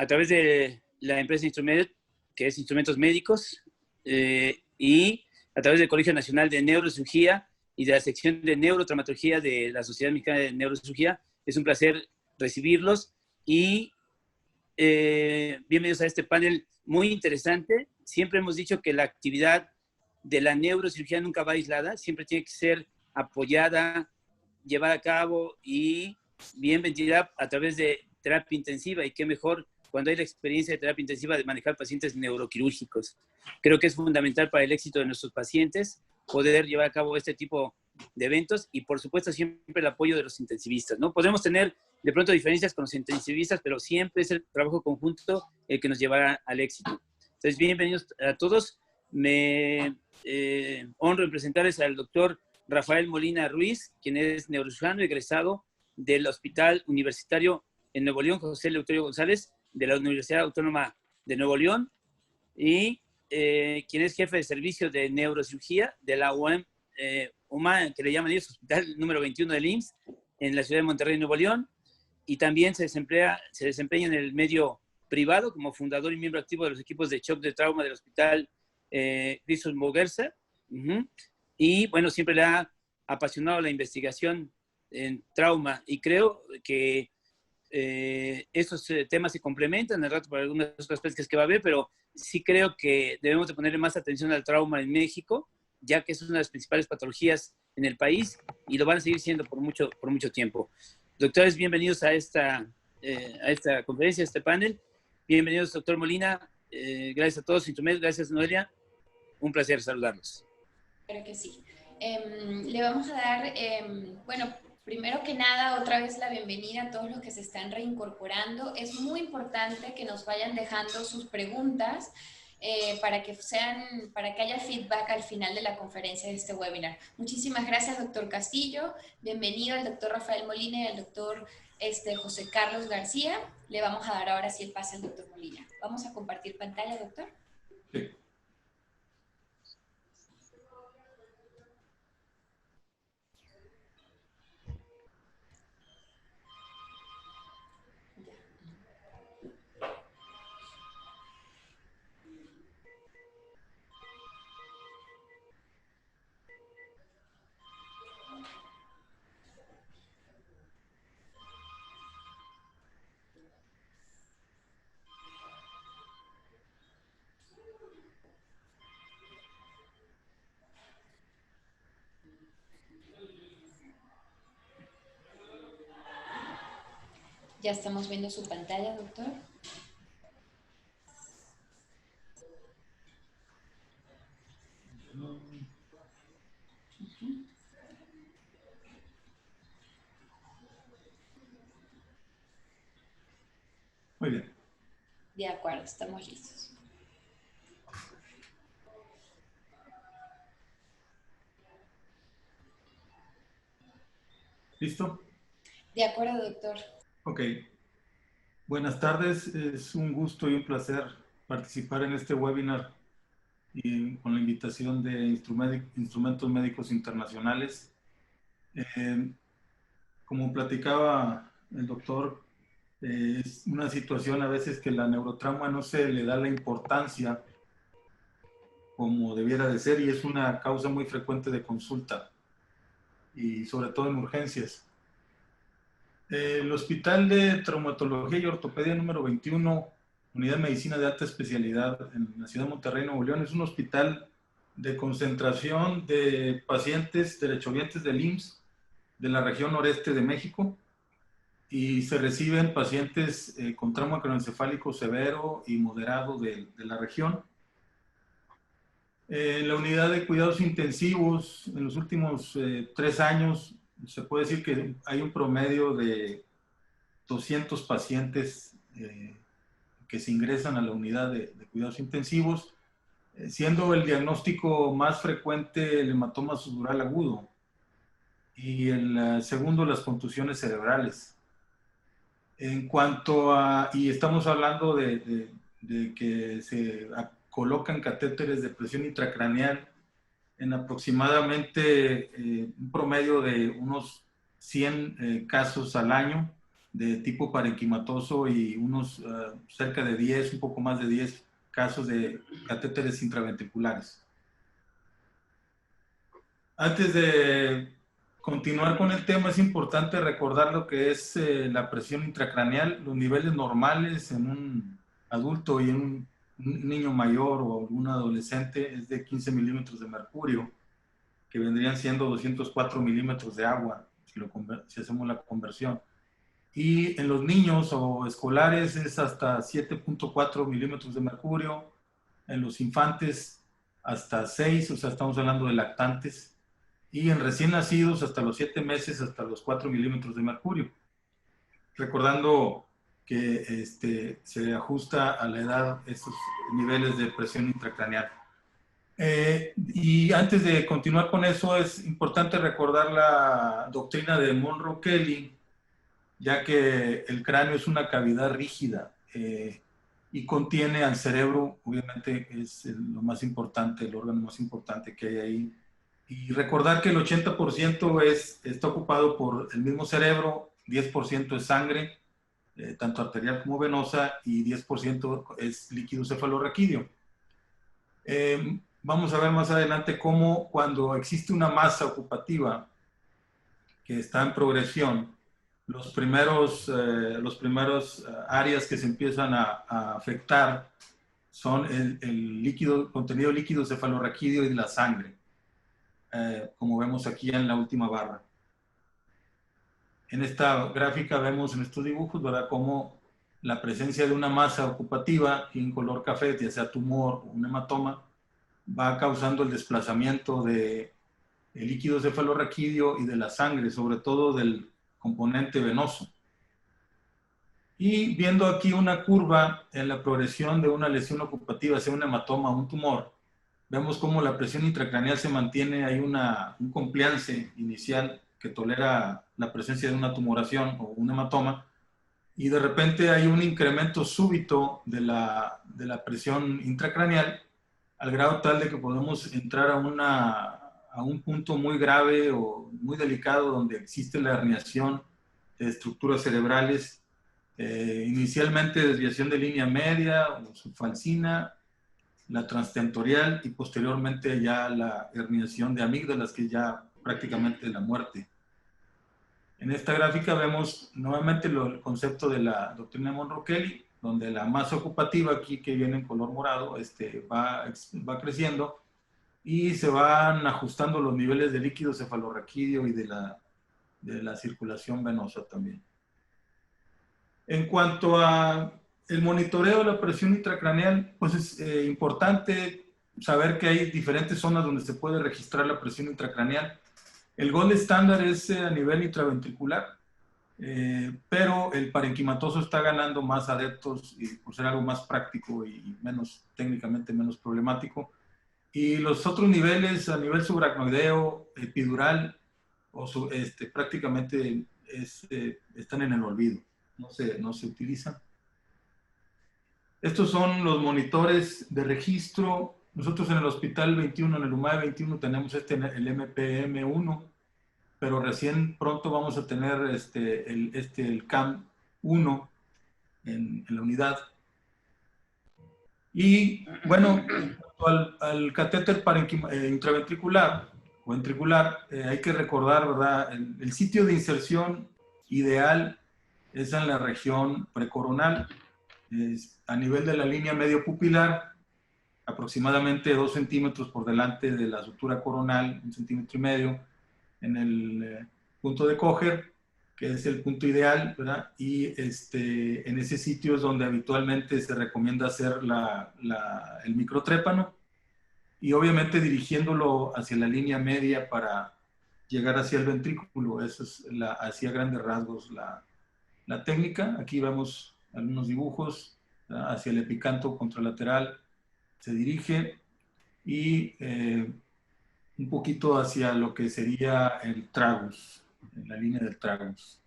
a través de la empresa Instrument, que es Instrumentos Médicos, y a través del Colegio Nacional de Neurocirugía y de la sección de Neurotraumatología de la Sociedad Mexicana de Neurocirugía. Es un placer recibirlos y bienvenidos a este panel muy interesante. Siempre hemos dicho que la actividad de la neurocirugía nunca va aislada, siempre tiene que ser apoyada, llevada a cabo y bien vendida a través de terapia intensiva, y qué mejor cuando hay la experiencia de terapia intensiva de manejar pacientes neuroquirúrgicos. Creo que es fundamental para el éxito de nuestros pacientes poder llevar a cabo este tipo de eventos y, por supuesto, siempre el apoyo de los intensivistas, ¿no? Podemos tener de pronto diferencias con los intensivistas, pero siempre es el trabajo conjunto el que nos llevará al éxito. Entonces, bienvenidos a todos. Me honro en presentarles al doctor Rafael Molina Ruiz, quien es neurocirujano egresado del Hospital Universitario en Nuevo León, José Eleuterio González, de la Universidad Autónoma de Nuevo León, y quien es jefe de servicio de neurocirugía de la UMA, que le llaman ellos Hospital número 21 del IMSS, en la ciudad de Monterrey, Nuevo León, y también se desempeña en el medio privado como fundador y miembro activo de los equipos de shock de trauma del Hospital Christoph Mogerser. Y bueno, siempre le ha apasionado la investigación en trauma, y creo que estos temas se complementan al rato para algunas otras pláticas que va a haber, pero sí creo que debemos de ponerle más atención al trauma en México, ya que es una de las principales patologías en el país y lo van a seguir siendo por mucho tiempo. Doctores, bienvenidos a esta conferencia, a este panel. Bienvenidos, doctor Molina. Gracias a todos, gracias, Noelia. Un placer saludarlos. Claro que sí. Le vamos a dar, bueno, primero que nada, otra vez la bienvenida a todos los que se están reincorporando. Es muy importante que nos vayan dejando sus preguntas para que haya feedback al final de la conferencia de este webinar. Muchísimas gracias, doctor Castillo. Bienvenido al doctor Rafael Molina y al doctor José Carlos García. Le vamos a dar ahora sí el pase al doctor Molina. Vamos a compartir pantalla, doctor. Sí. Ya estamos viendo su pantalla, doctor. Muy bien. De acuerdo, estamos listos. ¿Listo? De acuerdo, doctor. Ok. Buenas tardes. Es un gusto y un placer participar en este webinar y con la invitación de Instrumentos Médicos Internacionales. Como platicaba el doctor, es una situación a veces que la neurotrauma no se le da la importancia como debiera de ser, y es una causa muy frecuente de consulta y sobre todo en urgencias. El Hospital de Traumatología y Ortopedia número 21, Unidad de Medicina de Alta Especialidad en la ciudad de Monterrey, Nuevo León, es un hospital de concentración de pacientes derechohabientes del IMSS de la región noreste de México, y se reciben pacientes con trauma craneoencefálico severo y moderado de la región. En la unidad de cuidados intensivos, en los últimos 3 años, se puede decir que hay un promedio de 200 pacientes que se ingresan a la unidad de cuidados intensivos, siendo el diagnóstico más frecuente el hematoma subdural agudo y el segundo las contusiones cerebrales. En cuanto a, y estamos hablando de que se colocan catéteres de presión intracraneal en aproximadamente un promedio de unos 100 casos al año, de tipo parenquimatoso y unos cerca de 10, un poco más de 10 casos de catéteres intraventriculares. Antes de continuar con el tema, es importante recordar lo que es la presión intracraneal, los niveles normales en un adulto y en un niño mayor o un adolescente es de 15 milímetros de mercurio, que vendrían siendo 204 milímetros de agua, si hacemos la conversión. Y en los niños o escolares es hasta 7.4 milímetros de mercurio, en los infantes hasta 6, o sea, estamos hablando de lactantes, y en recién nacidos hasta los 7 meses hasta los 4 milímetros de mercurio. Recordando que se ajusta a la edad estos niveles de presión intracraneal. Y antes de continuar con eso, es importante recordar la doctrina de Monroe Kelly, ya que el cráneo es una cavidad rígida y contiene al cerebro, obviamente es lo más importante, el órgano más importante que hay ahí. Y recordar que el 80% está ocupado por el mismo cerebro, 10% es sangre, tanto arterial como venosa, y 10% es líquido cefalorraquídeo. Vamos a ver más adelante cómo cuando existe una masa ocupativa que está en progresión, los primeros áreas que se empiezan a afectar son el contenido líquido cefalorraquídeo y la sangre, como vemos aquí en la última barra. En esta gráfica vemos en estos dibujos, ¿verdad?, cómo la presencia de una masa ocupativa en color café, ya sea tumor o un hematoma, va causando el desplazamiento de el líquido cefalorraquídeo y de la sangre, sobre todo del componente venoso. Y viendo aquí una curva en la progresión de una lesión ocupativa, sea un hematoma o un tumor, vemos cómo la presión intracraneal se mantiene, hay un compliance inicial que tolera la presencia de una tumoración o un hematoma, y de repente hay un incremento súbito de la presión intracraneal al grado tal de que podemos entrar a un punto muy grave o muy delicado donde existe la herniación de estructuras cerebrales, inicialmente desviación de línea media o subfalcina, la transtentorial y posteriormente ya la herniación de amígdalas, que es ya prácticamente la muerte. En esta gráfica vemos nuevamente el concepto de la doctrina de Monroe Kelly, donde la masa ocupativa aquí, que viene en color morado, va creciendo y se van ajustando los niveles de líquido cefalorraquídeo y de la circulación venosa también. En cuanto a el monitoreo de la presión intracraneal, pues es importante saber que hay diferentes zonas donde se puede registrar la presión intracraneal. El gold estándar es a nivel intraventricular, pero el parenquimatoso está ganando más adeptos y por ser algo más práctico y técnicamente menos problemático. Y los otros niveles, a nivel subaracnoideo, epidural, prácticamente están en el olvido, no se utilizan. Estos son los monitores de registro. Nosotros en el Hospital 21, en el UMAE 21, tenemos el MPM1, pero recién pronto vamos a tener el CAM1 en la unidad. Y bueno, al catéter intraventricular o ventricular, hay que recordar, ¿verdad? El sitio de inserción ideal es en la región precoronal, a nivel de la línea medio pupilar, aproximadamente 2 centímetros por delante de la sutura coronal, 1,5 centímetros, en el punto de Kocher, que es el punto ideal, ¿verdad? Y en ese sitio es donde habitualmente se recomienda hacer el microtrépano, y obviamente dirigiéndolo hacia la línea media para llegar hacia el ventrículo. Eso es hacia grandes rasgos la técnica. Aquí vemos algunos dibujos, ¿verdad? Hacia el epicanto contralateral se dirige y un poquito hacia lo que sería el tragus, en la línea del tragus.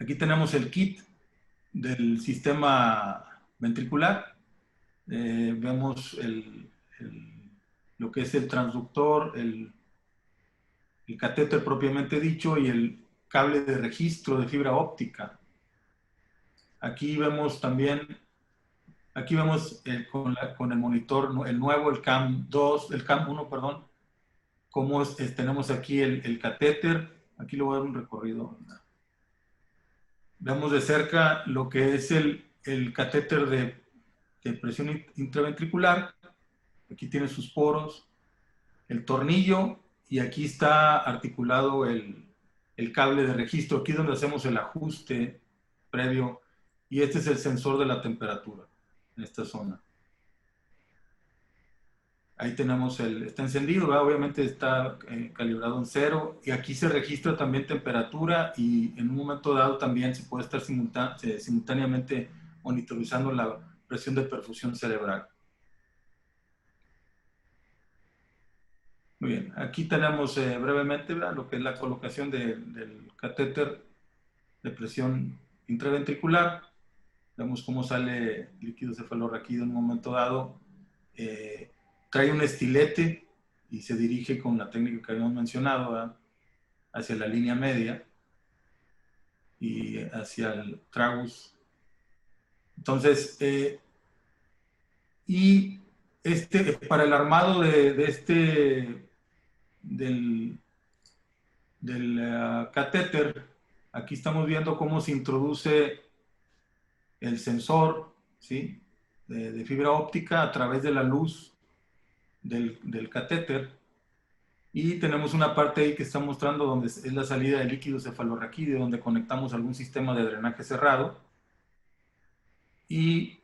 Aquí tenemos el kit del sistema ventricular. Vemos lo que es el transductor, el catéter propiamente dicho y cable de registro de fibra óptica. Aquí vemos también, aquí vemos con el monitor, el nuevo, el CAM2, el CAM1, perdón, cómo tenemos aquí el catéter. Aquí le voy a dar un recorrido. Vemos de cerca lo que es el catéter de presión intraventricular. Aquí tiene sus poros, el tornillo, y aquí está articulado el cable de registro. Aquí es donde hacemos el ajuste previo, y este es el sensor de la temperatura en esta zona. Ahí tenemos está encendido, ¿verdad? Obviamente está calibrado en 0, y aquí se registra también temperatura, y en un momento dado también se puede estar simultáneamente monitorizando la presión de perfusión cerebral. Muy bien, aquí tenemos brevemente, ¿verdad?, lo que es la colocación del catéter de presión intraventricular. Vemos cómo sale líquido cefalorraquídeo en un momento dado. Trae un estilete y se dirige con la técnica que habíamos mencionado, ¿verdad?, hacia la línea media y hacia el tragus. Entonces, y para el armado del catéter, aquí estamos viendo cómo se introduce el sensor, ¿sí?, de fibra óptica a través de la luz del catéter, y tenemos una parte ahí que está mostrando donde es la salida de líquido cefalorraquídeo, donde conectamos algún sistema de drenaje cerrado. Y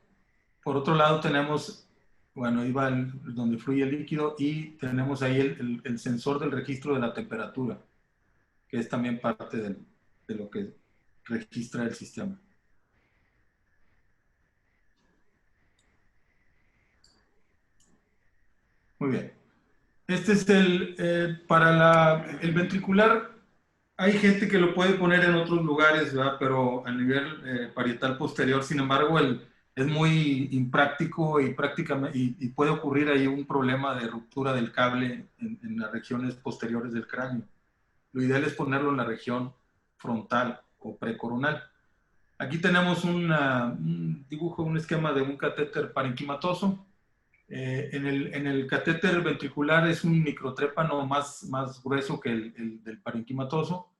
por otro lado tenemos, bueno, ahí va donde fluye el líquido, y tenemos ahí el sensor del registro de la temperatura, que es también parte de lo que registra el sistema. Muy bien. Este es para el ventricular. Hay gente que lo puede poner en otros lugares, ¿verdad?, pero a nivel parietal posterior. Sin embargo, es muy impráctico, y puede ocurrir ahí un problema de ruptura del cable en las regiones posteriores del cráneo. Lo ideal es ponerlo en la región frontal o precoronal. Aquí tenemos un dibujo, un esquema de un catéter parenquimatoso. En el catéter ventricular es un microtrépano más grueso que el del parenquimatoso.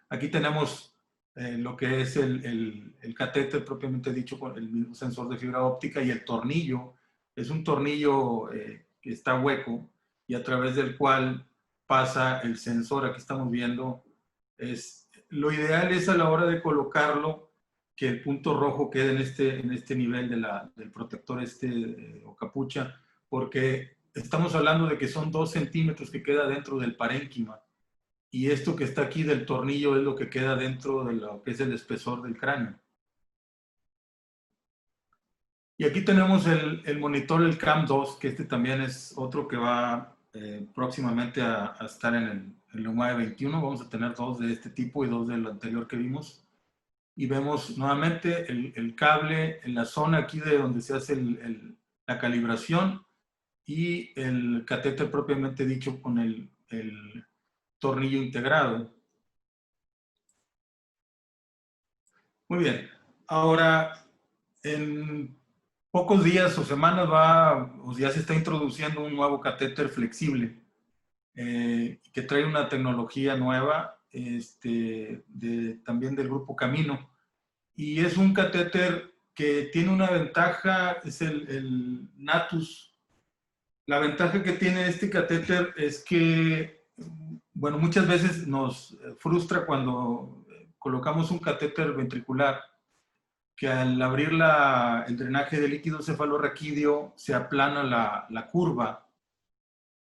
Aquí tenemos lo que es el catéter propiamente dicho, con el mismo sensor de fibra óptica, y el tornillo. Es un tornillo que está hueco, y a través del cual pasa el sensor. Aquí estamos viendo, lo ideal es a la hora de colocarlo que el punto rojo quede en este nivel del protector o capucha, porque estamos hablando de que son 2 centímetros que queda dentro del parénquima, y esto que está aquí del tornillo es lo que queda dentro de lo que es el espesor del cráneo. Y aquí tenemos el monitor, el CAM2, que también es otro que va próximamente a estar en el UMAE 21. Vamos a tener 2 de este tipo y 2 del anterior que vimos. Y vemos nuevamente el cable en la zona aquí de donde se hace la calibración, y el catéter propiamente dicho con el tornillo integrado. Muy bien. Ahora, en pocos días o semanas ya se está introduciendo un nuevo catéter flexible que trae una tecnología nueva también del grupo Camino. Y es un catéter que tiene una ventaja, es el Natus. La ventaja que tiene este catéter es que, bueno, muchas veces nos frustra cuando colocamos un catéter ventricular, que al abrir el drenaje de líquido cefalorraquídeo se aplana la curva,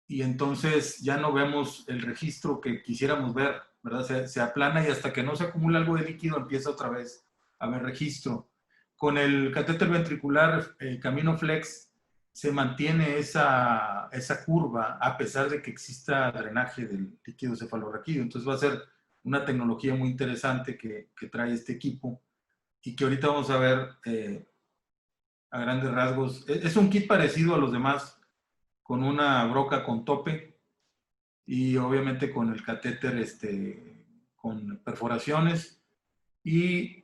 y entonces ya no vemos el registro que quisiéramos ver, ¿verdad? Se aplana, y hasta que no se acumula algo de líquido empieza otra vez a ver registro. Con el catéter ventricular Camino Flex se mantiene esa curva a pesar de que exista drenaje del líquido cefalorraquídeo. Entonces va a ser una tecnología muy interesante que trae este equipo, y que ahorita vamos a ver a grandes rasgos. Es un kit parecido a los demás, con una broca con tope, y obviamente con el catéter con perforaciones y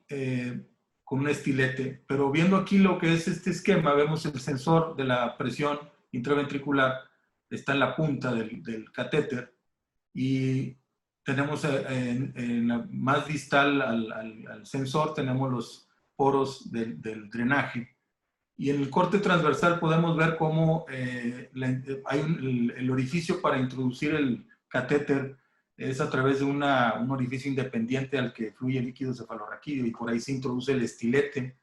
con un estilete. Pero viendo aquí lo que es este esquema, vemos el sensor de la presión intraventricular, está en la punta del catéter, y tenemos en la más distal al sensor, tenemos los poros del drenaje. Y en el corte transversal podemos ver cómo hay el orificio para introducir el catéter es a través de un orificio independiente al que fluye el líquido cefalorraquídeo, y por ahí se introduce el estilete.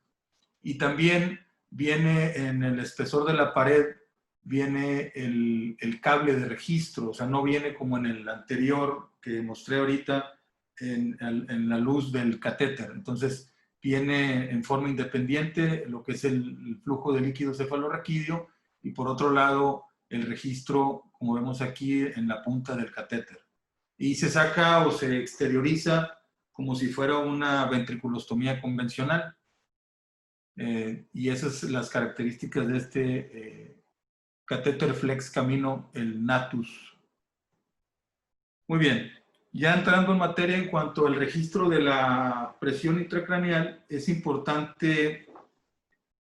Y también viene en el espesor de la pared, viene el cable de registro, o sea, no viene como en el anterior que mostré ahorita en la luz del catéter. Entonces, viene en forma independiente lo que es el flujo de líquido cefalorraquídeo, y por otro lado el registro, como vemos aquí, en la punta del catéter. Y se saca o se exterioriza como si fuera una ventriculostomía convencional. Y esas son las características de este catéter flex camino, el Natus. Muy bien. Ya entrando en materia en cuanto al registro de la presión intracraneal, es importante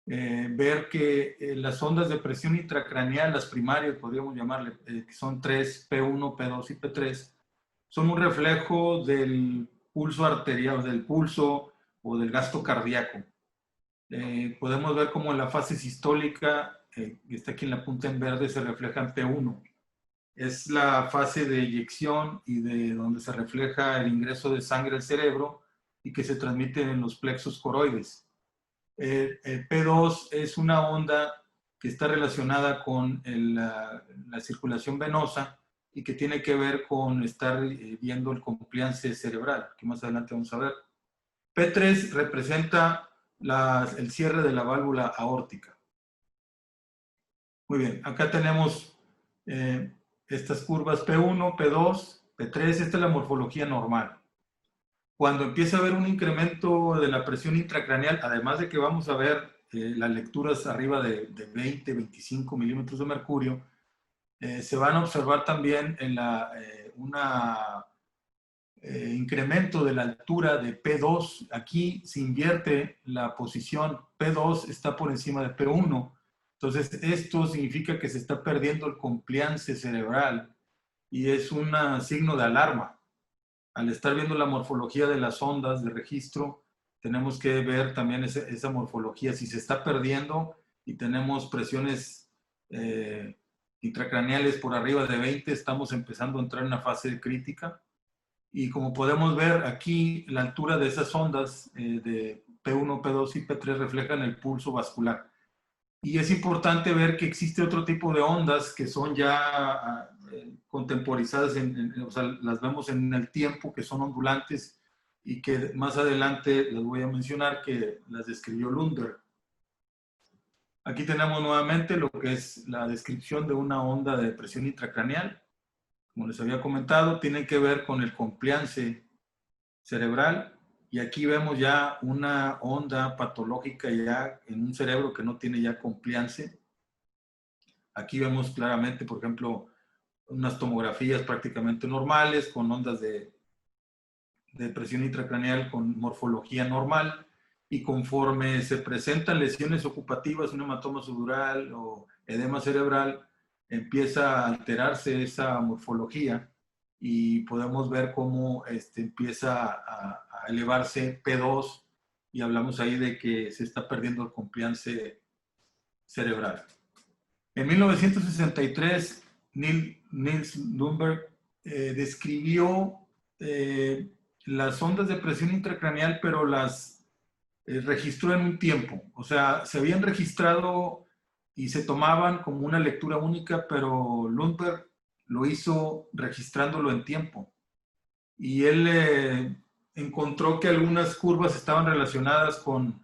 ver que las ondas de presión intracraneal, las primarias, podríamos llamarle, que son 3, P1, P2 y P3, son un reflejo del pulso arterial, del pulso o del gasto cardíaco. Podemos ver cómo en la fase sistólica, que está aquí en la punta en verde, se refleja en P1. Es la fase de eyección y de donde se refleja el ingreso de sangre al cerebro y que se transmite en los plexos coroides. El P2 es una onda que está relacionada con la circulación venosa y que tiene que ver con estar viendo el compliance cerebral, que más adelante vamos a ver. P3 representa el cierre de la válvula aórtica. Muy bien, acá tenemos estas curvas P1, P2, P3, esta es la morfología normal. Cuando empieza a haber un incremento de la presión intracraneal, además de que vamos a ver las lecturas arriba de 20, 25 milímetros de mercurio, se van a observar también en un incremento de la altura de P2. Aquí se invierte la posición, P2 está por encima de P1. Entonces, esto significa que se está perdiendo el compliance cerebral y es un signo de alarma. Al estar viendo la morfología de las ondas de registro, tenemos que ver también esa morfología. Si se está perdiendo y tenemos presiones intracraneales por arriba de 20, estamos empezando a entrar en una fase crítica. Y como podemos ver aquí, la altura de esas ondas de P1, P2 y P3 reflejan el pulso vascular. Y es importante ver que existe otro tipo de ondas que son ya contemporizadas, o sea, las vemos en el tiempo, que son ondulantes y que más adelante les voy a mencionar, que las describió Lundberg. Aquí tenemos nuevamente lo que es la descripción de una onda de presión intracraneal. Como les había comentado, tiene que ver con el compliance cerebral. Y aquí vemos ya una onda patológica ya en un cerebro que no tiene ya compliance. Aquí vemos claramente, por ejemplo, unas tomografías prácticamente normales con ondas de presión intracraneal con morfología normal, y conforme se presentan lesiones ocupativas, un hematoma sudural o edema cerebral, empieza a alterarse esa morfología y podemos ver cómo empieza a elevarse P2 y hablamos ahí de que se está perdiendo el compliance cerebral. En 1963, Niels Lundberg describió las ondas de presión intracraneal, pero las registró en un tiempo. O sea, se habían registrado y se tomaban como una lectura única, pero Lundberg lo hizo registrándolo en tiempo. Y él encontró que algunas curvas estaban relacionadas con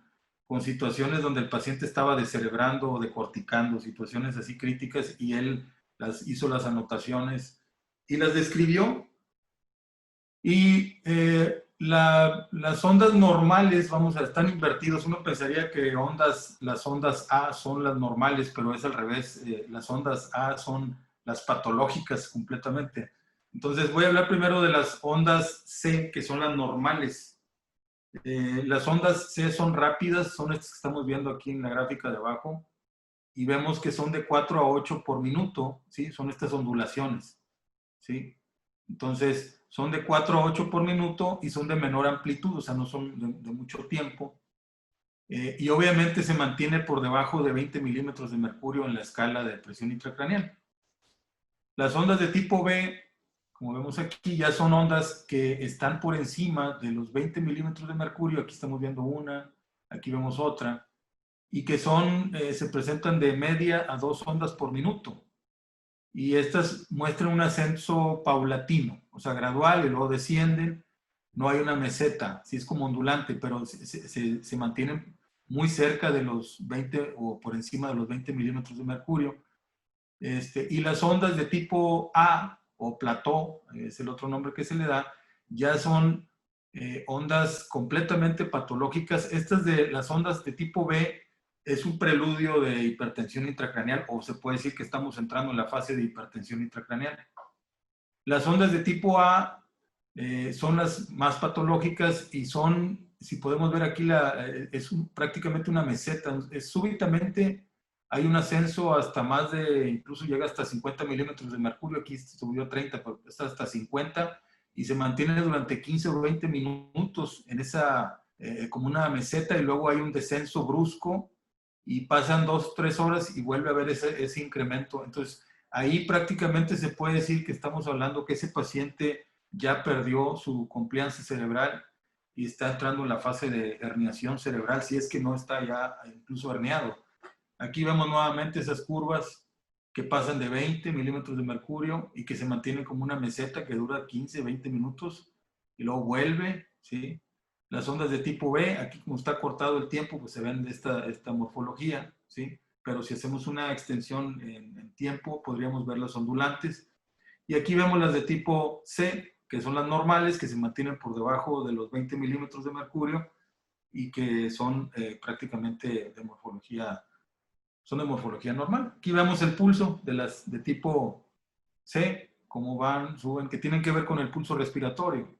situaciones donde el paciente estaba descerebrando o decorticando, situaciones así críticas, y él hizo las anotaciones y las describió. Y las ondas normales, están invertidos. Uno pensaría que las ondas A son las normales, pero es al revés. Las ondas A son las patológicas completamente. Entonces voy a hablar primero de las ondas C, que son las normales. Las ondas C son rápidas, son estas que estamos viendo aquí en la gráfica de abajo, y vemos que son de 4 a 8 por minuto, ¿sí? Son estas ondulaciones, ¿sí? Entonces, son de 4 a 8 por minuto y son de menor amplitud, o sea, no son de mucho tiempo. Y obviamente se mantiene por debajo de 20 milímetros de mercurio en la escala de presión intracraneal. Las ondas de tipo B, como vemos aquí, ya son ondas que están por encima de los 20 milímetros de mercurio. Aquí estamos viendo una, aquí vemos otra, y que se presentan de media a 2 ondas por minuto. Y estas muestran un ascenso paulatino, o sea, gradual, y luego descienden. No hay una meseta, sí es como ondulante, pero se mantienen muy cerca de los 20 o por encima de los 20 milímetros de mercurio. Y las ondas de tipo A o plató, es el otro nombre que se le da, ya son ondas completamente patológicas. Estas de las ondas de tipo B es un preludio de hipertensión intracraneal, o se puede decir que estamos entrando en la fase de hipertensión intracraneal. Las ondas de tipo A son las más patológicas y son, si podemos ver aquí, prácticamente una meseta. Súbitamente hay un ascenso hasta más de, incluso llega hasta 50 milímetros de mercurio. Aquí subió 30, pero está hasta 50 y se mantiene durante 15 o 20 minutos en esa, como una meseta, y luego hay un descenso brusco y pasan 2 o 3 horas y vuelve a haber ese incremento. Entonces, ahí prácticamente se puede decir que estamos hablando que ese paciente ya perdió su compliance cerebral y está entrando en la fase de herniación cerebral, si es que no está ya incluso herniado. Aquí vemos nuevamente esas curvas que pasan de 20 milímetros de mercurio y que se mantienen como una meseta que dura 15, 20 minutos y luego vuelve, ¿sí? Las ondas de tipo B, aquí como está cortado el tiempo, pues se ven de esta morfología, ¿sí? Pero si hacemos una extensión en tiempo, podríamos ver las ondulantes. Y aquí vemos las de tipo C, que son las normales, que se mantienen por debajo de los 20 milímetros de mercurio y que son prácticamente de morfología normal. Aquí vemos el pulso de las de tipo C, cómo van, suben, que tienen que ver con el pulso respiratorio.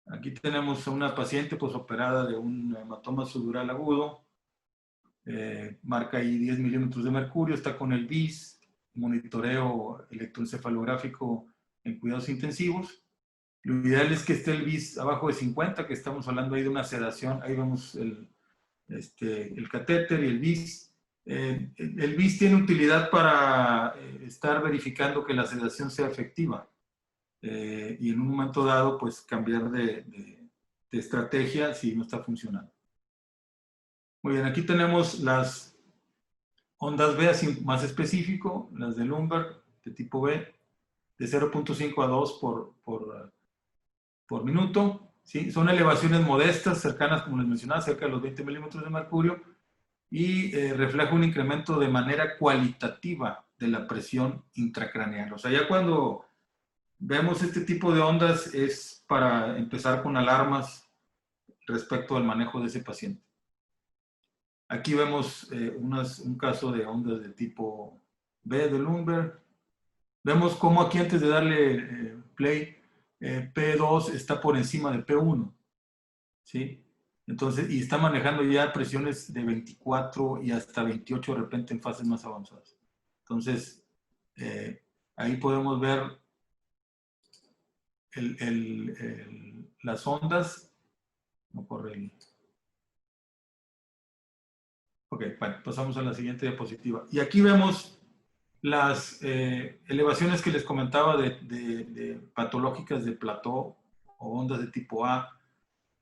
Aquí tenemos a una paciente posoperada de un hematoma subdural agudo, marca ahí 10 milímetros de mercurio, está con el BIS, monitoreo electroencefalográfico en cuidados intensivos. Lo ideal es que esté el BIS abajo de 50, que estamos hablando ahí de una sedación. Ahí vemos el catéter y el BIS. El BIS tiene utilidad para estar verificando que la sedación sea efectiva y en un momento dado pues cambiar de estrategia si no está funcionando. Muy bien, aquí tenemos las ondas B, así más específico, las de Lundberg de tipo B, de 0.5 a 2 por minuto. ¿Sí? Son elevaciones modestas, cercanas, como les mencionaba, cerca de los 20 milímetros de mercurio, y refleja un incremento de manera cualitativa de la presión intracraneal. O sea, ya cuando vemos este tipo de ondas es para empezar con alarmas respecto al manejo de ese paciente. Aquí vemos un caso de ondas de tipo B de Lundberg. Vemos cómo aquí, antes de darle play, P2 está por encima de P1, ¿sí? Entonces, y está manejando ya presiones de 24 y hasta 28 de repente en fases más avanzadas. Entonces, ahí podemos ver las ondas. No corre el... Ok, bueno, pasamos a la siguiente diapositiva. Y aquí vemos las elevaciones que les comentaba de patológicas de plató o ondas de tipo A,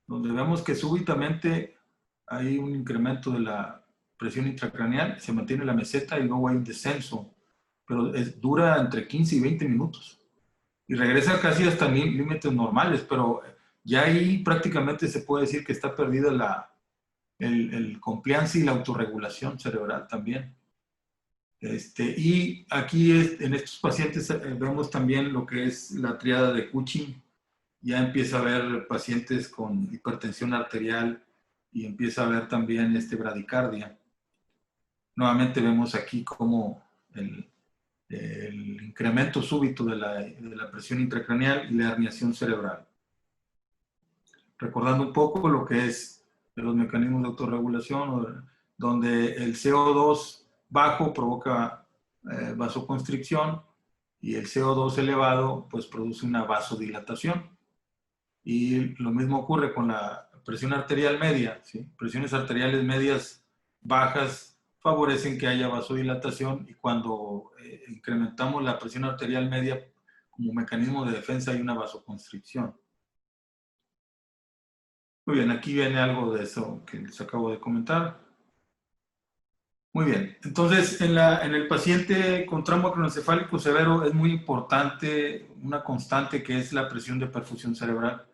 donde vemos que súbitamente hay un incremento de la presión intracraneal, se mantiene la meseta y luego hay un descenso, pero dura entre 15 y 20 minutos. Y regresa casi hasta límites normales, pero ya ahí prácticamente se puede decir que está perdida el compliance y la autorregulación cerebral también. Y aquí en estos pacientes vemos también lo que es la triada de Cushing. Ya empieza a haber pacientes con hipertensión arterial y empieza a haber también bradicardia. Nuevamente vemos aquí cómo el incremento súbito de la presión intracraneal y la herniación cerebral. Recordando un poco lo que es de los mecanismos de autorregulación, donde el CO2 bajo provoca vasoconstricción y el CO2 elevado pues produce una vasodilatación. Y lo mismo ocurre con la presión arterial media, ¿sí? Presiones arteriales medias bajas favorecen que haya vasodilatación, y cuando incrementamos la presión arterial media como mecanismo de defensa hay una vasoconstricción. Muy bien, aquí viene algo de eso que les acabo de comentar. Muy bien, entonces en el paciente con trauma craneoencefálico severo es muy importante una constante que es la presión de perfusión cerebral,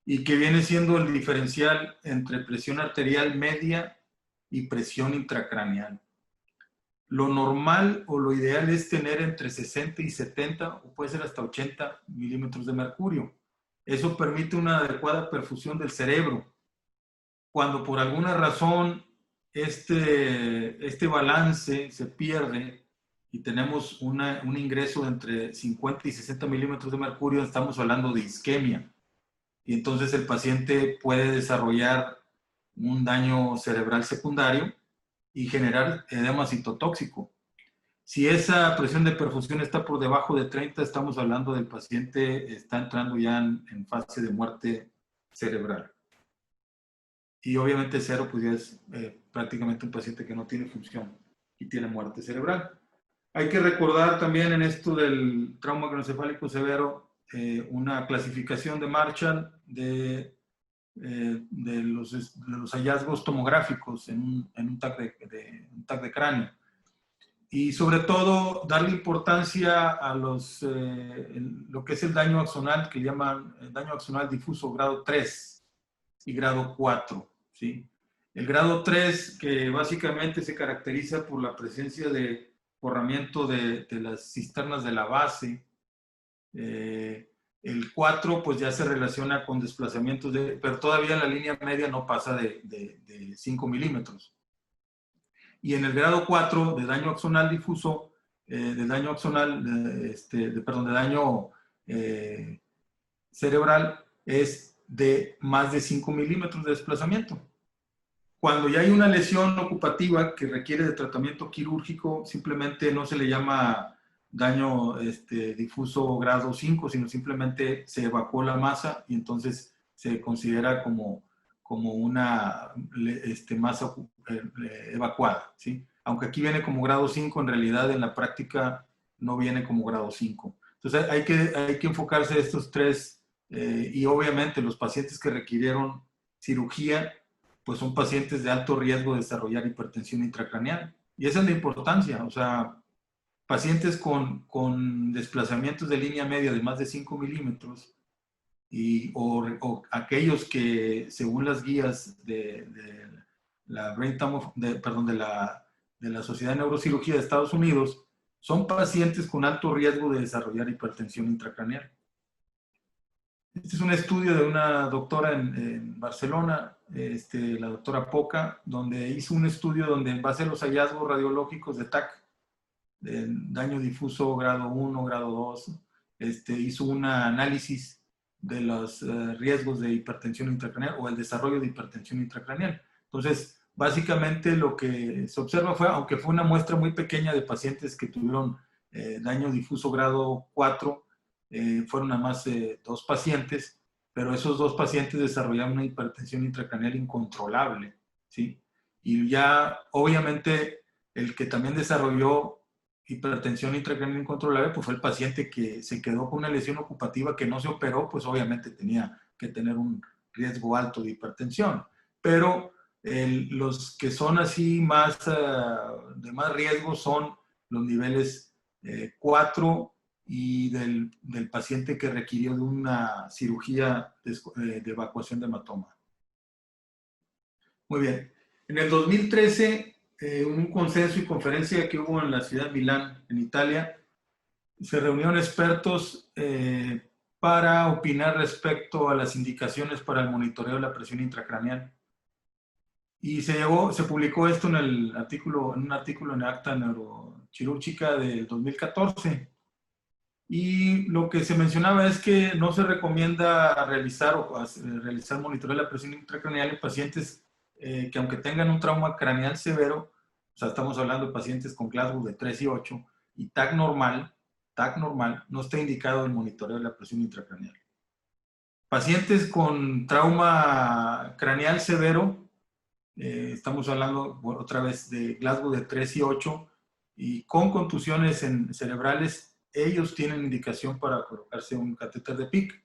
y que viene siendo el diferencial entre presión arterial media y presión intracraneal. Lo normal o lo ideal es tener entre 60 y 70 o puede ser hasta 80 milímetros de mercurio. Eso permite una adecuada perfusión del cerebro. Cuando por alguna razón este balance se pierde y tenemos un ingreso de entre 50 y 60 milímetros de mercurio, estamos hablando de isquemia. Y entonces el paciente puede desarrollar un daño cerebral secundario y generar edema citotóxico. Si esa presión de perfusión está por debajo de 30, estamos hablando del paciente está entrando ya en fase de muerte cerebral. Y obviamente 0 pues ya es prácticamente un paciente que no tiene función y tiene muerte cerebral. Hay que recordar también en esto del trauma craneoencefálico severo una clasificación de Marshall de los hallazgos tomográficos en un TAC de cráneo. Y sobre todo darle importancia a lo que es el daño axonal, que llaman daño axonal difuso grado 3 y grado 4. ¿Sí? El grado 3, que básicamente se caracteriza por la presencia de borramiento de las cisternas de la base. El 4 pues ya se relaciona con desplazamientos, pero todavía la línea media no pasa de 5 milímetros. Y en el grado 4 de daño axonal difuso, de daño axonal, de daño cerebral, es de más de 5 milímetros de desplazamiento. Cuando ya hay una lesión ocupativa que requiere de tratamiento quirúrgico, simplemente no se le llama daño difuso grado 5, sino simplemente se evacuó la masa y entonces se considera como una masa evacuada, ¿sí? Aunque aquí viene como grado 5, en realidad en la práctica no viene como grado 5. Entonces hay que enfocarse en estos tres y obviamente los pacientes que requirieron cirugía pues son pacientes de alto riesgo de desarrollar hipertensión intracraneal. Y esa es la importancia, o sea, pacientes con desplazamientos de línea media de más de 5 milímetros o aquellos que, según las guías de la Sociedad de Neurocirugía de Estados Unidos, son pacientes con alto riesgo de desarrollar hipertensión intracraneal. Este es un estudio de una doctora en Barcelona, la doctora Poca, donde hizo un estudio donde en base a los hallazgos radiológicos de TAC, de daño difuso grado 1, grado 2, hizo un análisis de los riesgos de hipertensión intracraneal o el desarrollo de hipertensión intracraneal. Entonces, básicamente lo que se observa fue, aunque fue una muestra muy pequeña de pacientes que tuvieron daño difuso grado 4, fueron nada más 2 pacientes, pero esos 2 pacientes desarrollaron una hipertensión intracraneal incontrolable, ¿sí? Y ya, obviamente, el que también desarrolló hipertensión intracraneal incontrolable, pues fue el paciente que se quedó con una lesión ocupativa que no se operó, pues obviamente tenía que tener un riesgo alto de hipertensión. Pero los que son así más, de más riesgo son los niveles 4 y del paciente que requirió de una cirugía de evacuación de hematoma. Muy bien. En el 2013, un consenso y conferencia que hubo en la ciudad de Milán, en Italia, se reunieron expertos para opinar respecto a las indicaciones para el monitoreo de la presión intracraneal. Y se publicó esto en un artículo en Acta Neuroquirúrgica del 2014. Y lo que se mencionaba es que no se recomienda realizar monitoreo de la presión intracraneal en pacientes que aunque tengan un trauma craneal severo, o sea, estamos hablando de pacientes con Glasgow de 3 y 8, y TAC normal, no está indicado el monitoreo de la presión intracraneal. Pacientes con trauma craneal severo, estamos hablando otra vez de Glasgow de 3 y 8, y con contusiones cerebrales, ellos tienen indicación para colocarse un catéter de PICC.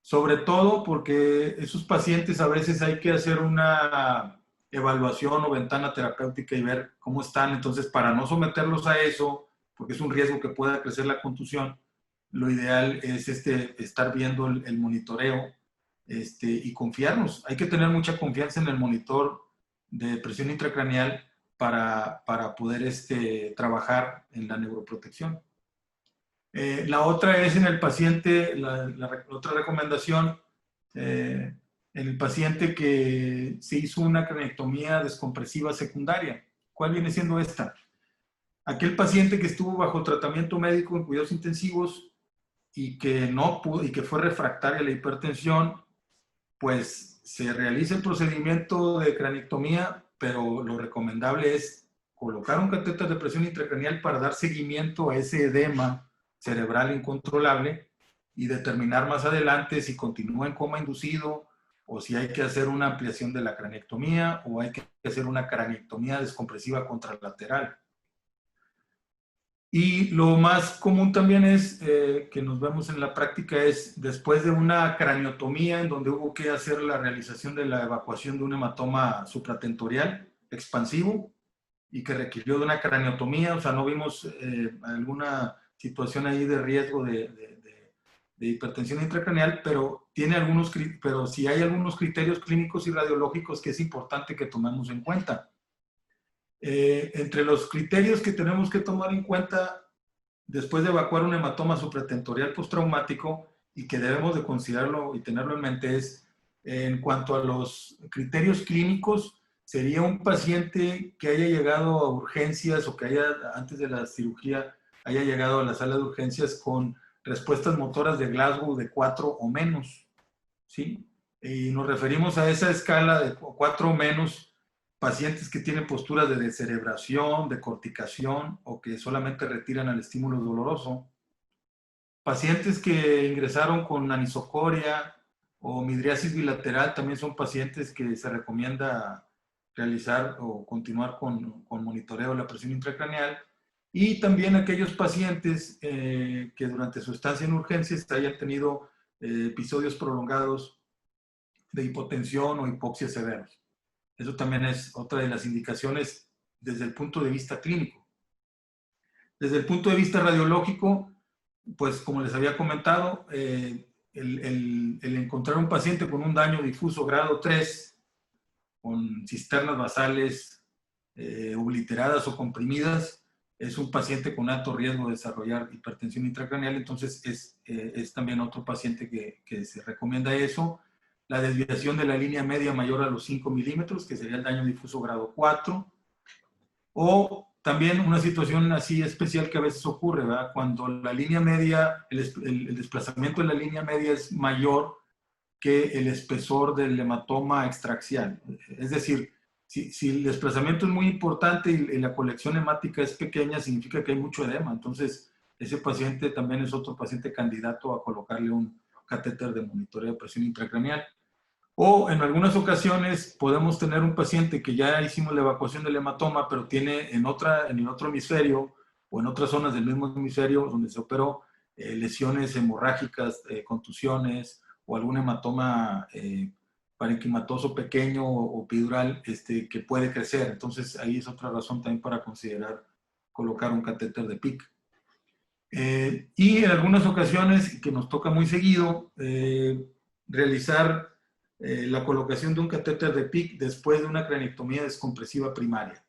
Sobre todo porque esos pacientes a veces hay que hacer una evaluación o ventana terapéutica y ver cómo están. Entonces, para no someterlos a eso, porque es un riesgo que pueda crecer la contusión, lo ideal es estar viendo el monitoreo y confiarnos. Hay que tener mucha confianza en el monitor de presión intracraneal para poder trabajar en la neuroprotección. La otra es en el paciente, la otra recomendación, en el paciente que se hizo una cranectomía descompresiva secundaria. ¿Cuál viene siendo esta? Aquel paciente que estuvo bajo tratamiento médico en cuidados intensivos y que no pudo, y que fue refractaria a la hipertensión, pues se realiza el procedimiento de cranectomía, pero lo recomendable es colocar un catéter de presión intracraneal para dar seguimiento a ese edema cerebral incontrolable y determinar más adelante si continúa en coma inducido o si hay que hacer una ampliación de la cranectomía o hay que hacer una cranectomía descompresiva contralateral. Y lo más común también es que nos vemos en la práctica es después de una craniotomía en donde hubo que hacer la realización de la evacuación de un hematoma supratentorial expansivo y que requirió de una craniotomía, o sea, no vimos alguna situación ahí de riesgo de hipertensión intracraneal, pero sí hay algunos criterios clínicos y radiológicos que es importante que tomemos en cuenta. Entre los criterios que tenemos que tomar en cuenta después de evacuar un hematoma supratentorial postraumático y que debemos de considerarlo y tenerlo en mente es, en cuanto a los criterios clínicos, sería un paciente que haya llegado a urgencias o que antes de la cirugía, haya llegado a la sala de urgencias con respuestas motoras de Glasgow de 4 o menos, ¿sí? Y nos referimos a esa escala de 4 o menos, pacientes que tienen posturas de descerebración, de corticación o que solamente retiran al estímulo doloroso. Pacientes que ingresaron con anisocoria o midriasis bilateral también son pacientes que se recomienda realizar o continuar con monitoreo de la presión intracraneal. Y también aquellos pacientes que durante su estancia en urgencias hayan tenido episodios prolongados de hipotensión o hipoxia severos. Eso también es otra de las indicaciones desde el punto de vista clínico. Desde el punto de vista radiológico, pues como les había comentado, el encontrar un paciente con un daño difuso grado 3, con cisternas basales obliteradas o comprimidas, es un paciente con alto riesgo de desarrollar hipertensión intracraneal, entonces es también otro paciente que se recomienda eso. La desviación de la línea media mayor a los 5 milímetros, que sería el daño difuso grado 4. O también una situación así especial que a veces ocurre, ¿verdad? Cuando la línea media, el desplazamiento de la línea media es mayor que el espesor del hematoma extraaxial. Es decir, si el desplazamiento es muy importante y la colección hemática es pequeña, significa que hay mucho edema. Entonces, ese paciente también es otro paciente candidato a colocarle un catéter de monitoreo de presión intracraneal. O en algunas ocasiones podemos tener un paciente que ya hicimos la evacuación del hematoma, pero tiene en el otro hemisferio o en otras zonas del mismo hemisferio donde se operó lesiones hemorrágicas, contusiones o algún hematoma parenquimatoso pequeño o epidural que puede crecer. Entonces ahí es otra razón también para considerar colocar un catéter de PICC. Y en algunas ocasiones, que nos toca muy seguido, realizar la colocación de un catéter de PICC después de una cranectomía descompresiva primaria.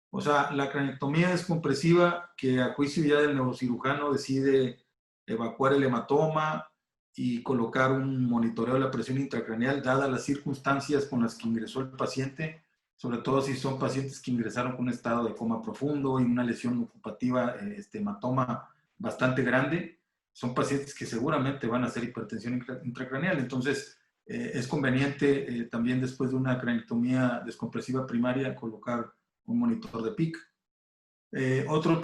O sea, la cranectomía descompresiva que a juicio ya del neurocirujano decide evacuar el hematoma y colocar un monitoreo de la presión intracraneal dadas las circunstancias con las que ingresó el paciente, sobre todo si son pacientes que ingresaron con un estado de coma profundo y una lesión ocupativa, hematoma bastante grande. Son pacientes que seguramente van a hacer hipertensión intracraneal. Entonces, es conveniente también después de una craneectomía descompresiva primaria colocar un monitor de PIC. Otro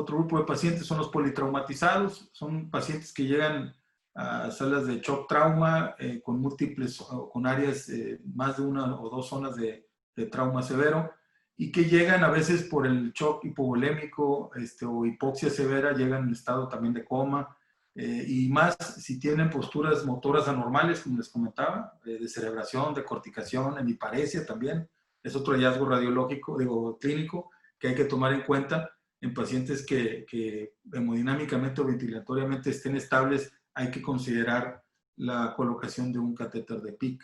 grupo de pacientes son los politraumatizados. Son pacientes que llegan a salas de shock trauma con múltiples, con áreas, más de una o dos zonas de trauma severo, y que llegan a veces por el shock hipovolémico o hipoxia severa, llegan en estado también de coma, y más si tienen posturas motoras anormales, como les comentaba, de cerebración, de corticación, hemiparesia también, es otro hallazgo radiológico, clínico, que hay que tomar en cuenta en pacientes que hemodinámicamente o ventilatoriamente estén estables. Hay que considerar la colocación de un catéter de PIC.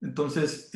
Entonces,